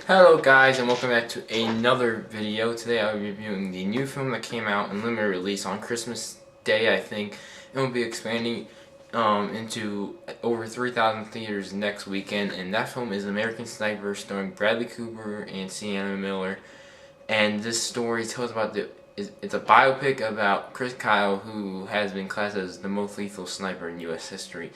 Hello guys, and welcome back to another video. Today I'll be reviewing the new film that came out in limited release on Christmas Day, I think. And will be expanding into over 3,000 theaters next weekend. And that film is American Sniper, starring Bradley Cooper and Sienna Miller. And this story tells about it's a biopic about Chris Kyle, who has been classed as the most lethal sniper in U.S. history.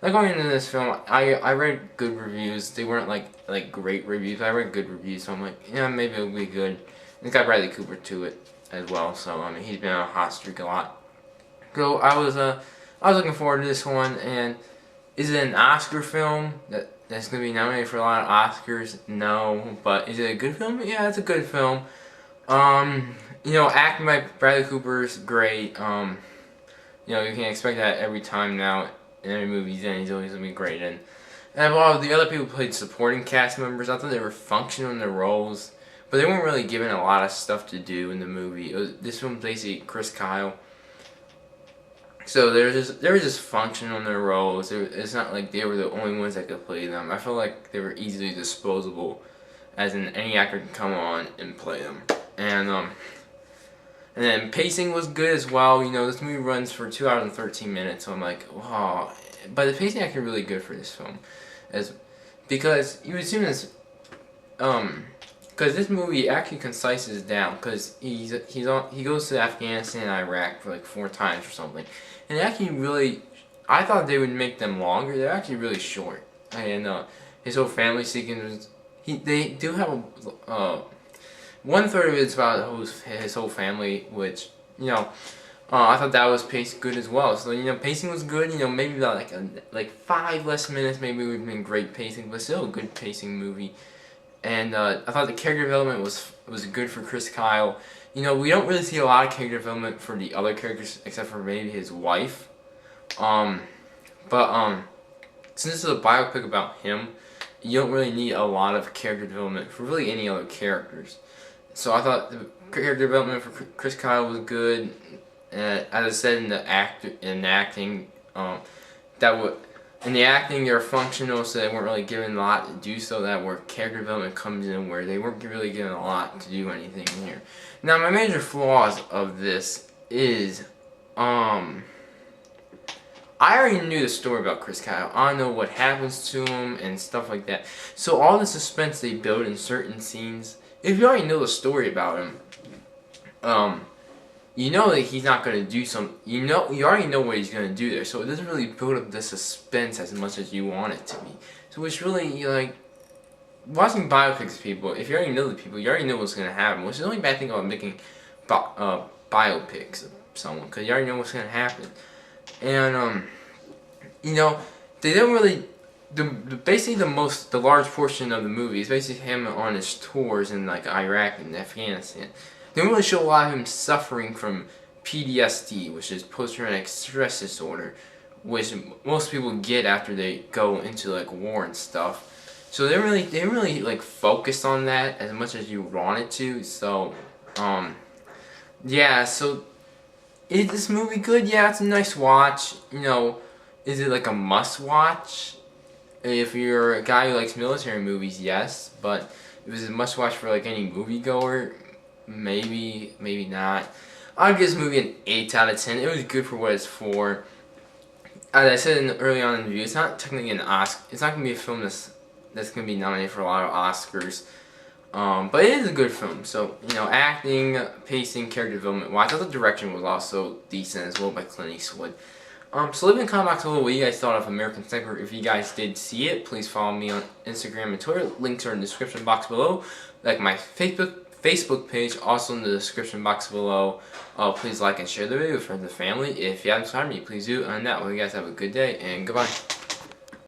Like, going into this film, I read good reviews. They weren't like great reviews. I read good reviews, so I'm like, yeah, maybe it'll be good. It's got Bradley Cooper to it as well, so I mean, he's been on a hot streak a lot. So I was looking forward to this one. And is it an Oscar film that's gonna be nominated for a lot of Oscars? No, but is it a good film? Yeah, it's a good film. Acting by Bradley Cooper is great. You can expect that every time now. In every movie he's in, he's always going to be great in. And a lot of the other people played supporting cast members. I thought they were functional in their roles, but they weren't really given a lot of stuff to do in the movie. This one basically Chris Kyle. So they were just functional in their roles. It's not like they were the only ones that could play them. I feel like they were easily disposable, as in any actor can come on and play them. And then pacing was good as well. This movie runs for 2 hours and 13 minutes, so I'm like, wow. But the pacing actually really good for this film, because you would assume this, because this movie actually concises down, because he goes to Afghanistan and Iraq for like 4 times or something, and actually really, I thought they would make them longer. They're actually really short, and his whole family sequence. They do have a. 1/3 of it's about his whole family, which, I thought that was paced good as well. So, pacing was good. Maybe about like 5 less minutes maybe would have been great pacing, but still a good pacing movie. And I thought the character development was good for Chris Kyle. We don't really see a lot of character development for the other characters except for maybe his wife. Since this is a biopic about him, you don't really need a lot of character development for really any other characters. So I thought the character development for Chris Kyle was good. As I said, in the acting, they're functional, so they weren't really given a lot to do. So that where character development comes in, where they weren't really given a lot to do anything here. Now, my major flaws of this is, I already knew the story about Chris Kyle. I know what happens to him and stuff like that. So all the suspense they build in certain scenes. If you already know the story about him, you know that he's not going to do you already know what he's going to do there, so it doesn't really build up the suspense as much as you want it to be. So it's really, like, watching biopics of people, if you already know the people, you already know what's going to happen, which is the only bad thing about making biopics of someone, because you already know what's going to happen. And, they don't really... Basically the large portion of the movie is basically him on his tours in like Iraq and Afghanistan. They don't really show a lot of him suffering from PTSD, which is post-traumatic stress disorder, which most people get after they go into like war and stuff. So they really like focused on that as much as you wanted to. So yeah. So is this movie good? Yeah, it's a nice watch. Is it like a must watch? If you're a guy who likes military movies, yes, but if it's a must-watch for like any moviegoer, maybe not. I'll give this movie an 8 out of 10. It was good for what it's for. As I said early on in the review, it's not technically an Oscar. It's not gonna be a film that's gonna be nominated for a lot of Oscars. But it is a good film. So acting, pacing, character development. Well, I thought the direction was also decent as well by Clint Eastwood. So leave in the comment box below what you guys thought of American Sniper. If you guys did see it, please follow me on Instagram and Twitter. Links are in the description box below. Like my Facebook page, also in the description box below. Please like and share the video with friends and family. If you haven't subscribed to me, please do. And that way, you guys have a good day and goodbye.